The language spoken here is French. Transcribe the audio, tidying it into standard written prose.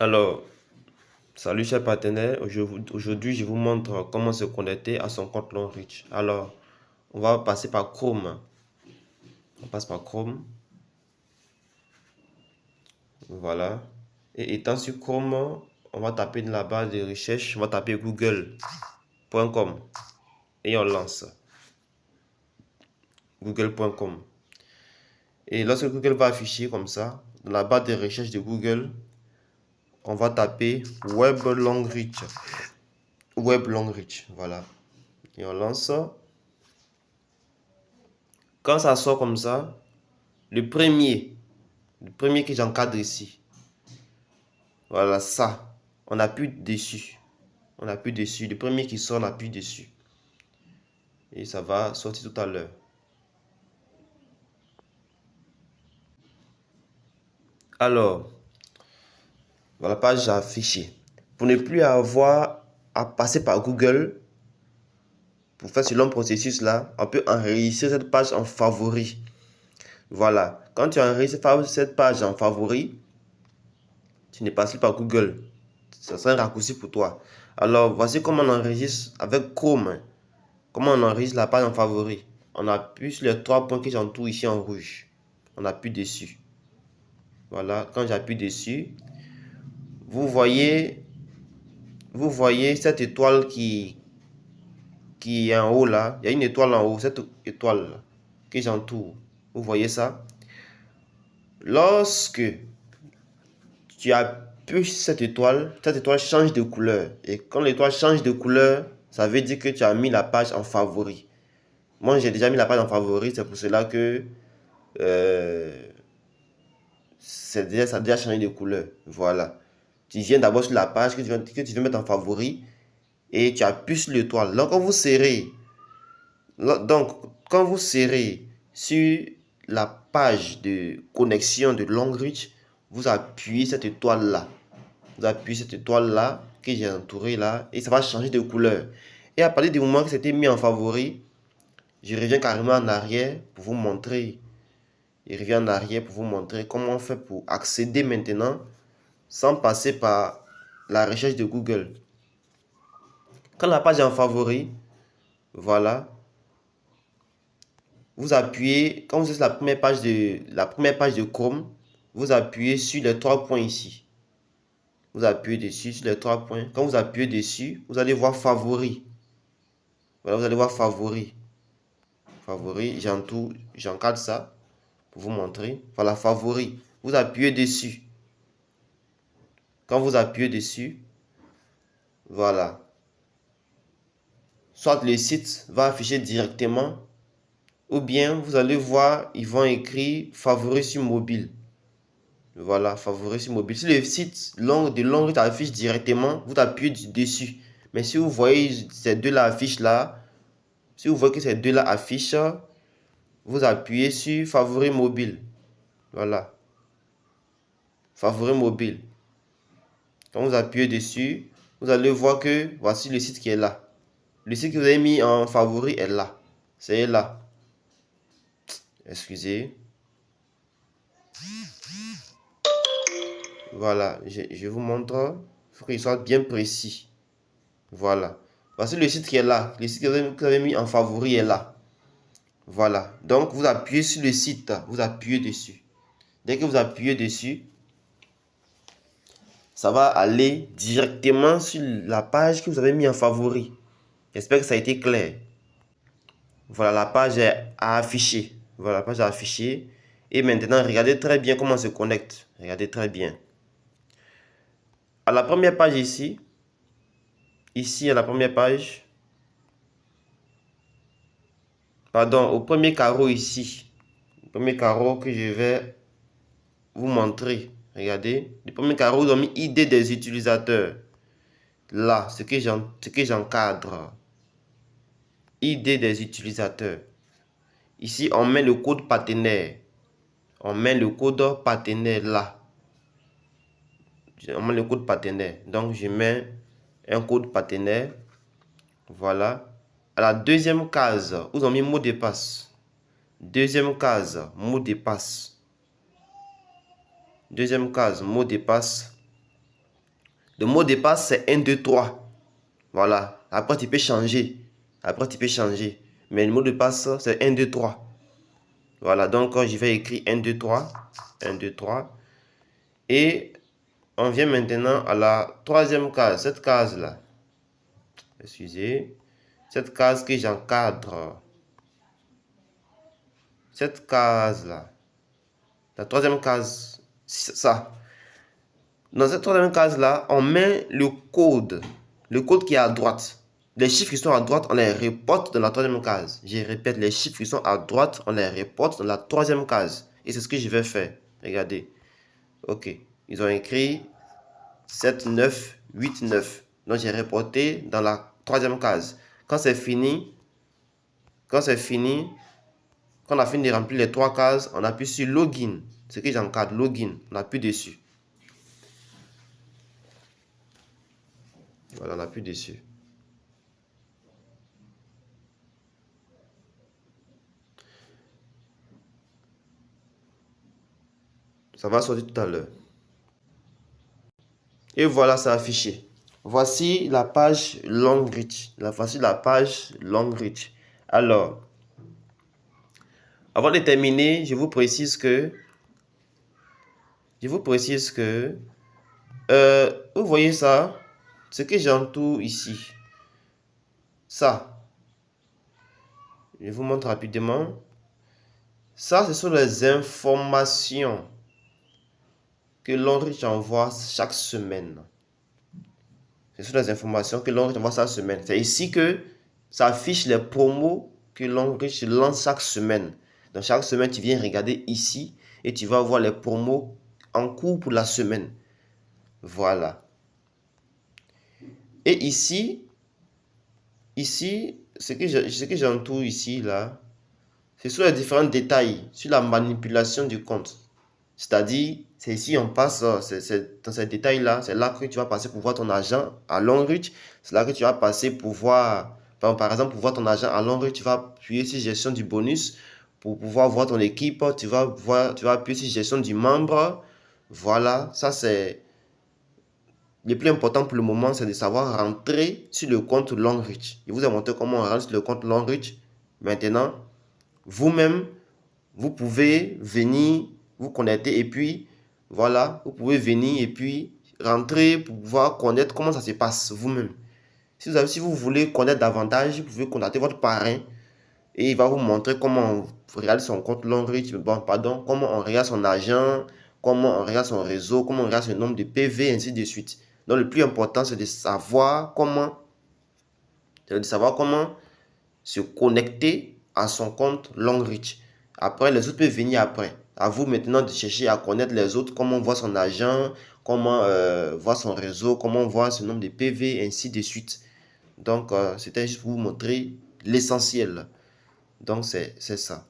Alors, salut chers partenaires, aujourd'hui je vous montre comment se connecter à son compte Longreach. Alors, on va passer par Chrome. On passe par Chrome. Voilà. Et étant sur Chrome, on va taper dans la barre de recherche, on va taper google.com et on lance google.com. Et lorsque Google va afficher comme ça, dans la barre de recherche de Google, on va taper Web Longreach. Web Longreach, voilà. Et on lance. Quand ça sort comme ça, le premier que j'encadre ici, voilà ça, on appuie dessus. On appuie dessus. Le premier qui sort, on appuie dessus. Et ça va sortir tout à l'heure. Alors, voilà la page affichée. Pour ne plus avoir à passer par Google, pour faire ce long processus là, on peut enregistrer cette page en favori. Voilà. Quand tu enregistres cette page en favori, tu ne passes plus par Google. Ça sera un raccourci pour toi. Alors, voici comment on enregistre avec Chrome. Comment on enregistre la page en favori. On appuie sur les trois points que j'entoure ici en rouge. On appuie dessus. Voilà, quand j'appuie dessus, vous voyez cette étoile qui est en haut là. Il y a une étoile en haut, cette étoile là, que j'entoure. Vous voyez ça? Lorsque tu appuies sur cette étoile change de couleur. Et quand l'étoile change de couleur, ça veut dire que tu as mis la page en favori. Moi, j'ai déjà mis la page en favori, c'est pour cela que ça a déjà changé de couleur. Voilà. Tu viens d'abord sur la page que tu veux mettre en favori et tu appuies sur l'étoile. Donc, quand vous serrez sur la page de connexion de Longreach, vous appuyez cette étoile là. Vous appuyez cette étoile là que j'ai entourée là et ça va changer de couleur. Et à partir du moment que c'était mis en favori, je reviens carrément en arrière pour vous montrer. Je reviens en arrière pour vous montrer comment on fait pour accéder maintenant sans passer par la recherche de Google. Quand la page est en favori, voilà, vous appuyez, quand vous êtes la première page de Chrome, vous appuyez sur les trois points ici. Vous appuyez dessus sur les trois points. Quand vous appuyez dessus, vous allez voir favori. Voilà, vous allez voir favori. Favori, j'encadre ça pour vous montrer. Voilà, favori. Vous appuyez dessus. Quand vous appuyez dessus, voilà. Soit le site va afficher directement, ou bien vous allez voir, ils vont écrire favori sur mobile. Voilà, favori sur mobile. Si le site de Longreach affiche directement, vous appuyez dessus. Mais si vous voyez ces deux-là affichent là, si vous voyez que ces deux-là affichent, vous appuyez sur favori mobile. Voilà. Favori mobile. Quand vous appuyez dessus, vous allez voir que voici le site qui est là. Le site que vous avez mis en favori est là. C'est là. Excusez. Voilà, je vous montre. Il faut qu'il soit bien précis. Voilà. Voici le site qui est là. Le site que vous avez mis en favori est là. Voilà. Donc, vous appuyez sur le site. Vous appuyez dessus. Dès que vous appuyez dessus, ça va aller directement sur la page que vous avez mis en favori. J'espère que ça a été clair. Voilà, la page est affichée. Voilà, la page est affichée. Et maintenant, regardez très bien comment on se connecte. Regardez très bien. À la première page ici, à la première page, pardon, au premier carreau ici, le premier carreau que je vais vous montrer. Regardez, le premier carreau, ils ont mis ID des utilisateurs. Là, ce que j'encadre. ID des utilisateurs. Ici, on met le code partenaire. On met le code partenaire là. On met le code partenaire. Donc, je mets un code partenaire. Voilà. À la deuxième case, vous avez mis mot de passe. Deuxième case, mot de passe. Deuxième case, mot de passe. Le mot de passe, c'est 1, 2, 3. Voilà. Après, tu peux changer. Mais le mot de passe, c'est 1, 2, 3. Voilà. Donc, je vais écrire 1, 2, 3. 1, 2, 3. Et on vient maintenant à la troisième case. Cette case-là. Excusez. Cette case que j'encadre. Cette case-là. La troisième case. Ça. Dans cette troisième case-là, on met le code. Le code qui est à droite. Les chiffres qui sont à droite, on les reporte dans la troisième case. Je répète, les chiffres qui sont à droite, on les reporte dans la troisième case. Et c'est ce que je vais faire. Regardez. Ok. Ils ont écrit 7, 9, 8, 9. Donc, j'ai reporté dans la troisième case. Quand c'est fini, quand on a fini de remplir les trois cases, on appuie sur Login. Ce que j'encadre, Login. On appuie dessus. Voilà, on appuie dessus. Ça va sortir tout à l'heure. Et voilà, c'est affiché. Voici la page Longreach. Voici la page Longreach. Alors, avant de terminer, je vous précise que vous voyez ça, ce que j'entoure ici. Ça, je vous montre rapidement. Ça, ce sont les informations que Longreach envoie chaque semaine. Ce sont les informations que Longreach envoie chaque semaine. C'est ici que ça affiche les promos que Longreach lance chaque semaine. Donc chaque semaine, tu viens regarder ici et tu vas voir les promos en cours pour la semaine. Voilà. Et ici, ce que j'entoure ici, là, ce sont les différents détails sur la manipulation du compte. C'est-à-dire, c'est ici on passe, c'est dans ces détails-là, c'est là que tu vas passer pour voir ton argent à Longreach. C'est là que tu vas passer pour voir, par exemple, pour voir ton argent à Longreach, tu vas appuyer sur gestion du bonus. Pour pouvoir voir ton équipe, tu vas appuyer sur gestion du membre. Voilà, ça c'est le plus important pour le moment, c'est de savoir rentrer sur le compte Longreach. Je vous ai montré comment on rentre sur le compte Longreach. Maintenant, vous-même, vous pouvez venir vous connecter et puis, voilà, vous pouvez venir et puis rentrer pour pouvoir connaître comment ça se passe vous-même. Si vous voulez connaître davantage, vous pouvez contacter votre parrain et il va vous montrer comment on regarde son compte Longreach, comment on regarde son argent, comment on regarde son réseau, comment on regarde son nombre de PV, ainsi de suite. Donc, le plus important, c'est de savoir comment se connecter à son compte Longreach. Après, les autres peuvent venir après. À vous maintenant de chercher à connaître les autres, comment on voit son argent, comment voir son réseau, comment on voit ce nombre de PV, ainsi de suite. Donc, c'était juste pour vous montrer l'essentiel. Donc, c'est ça.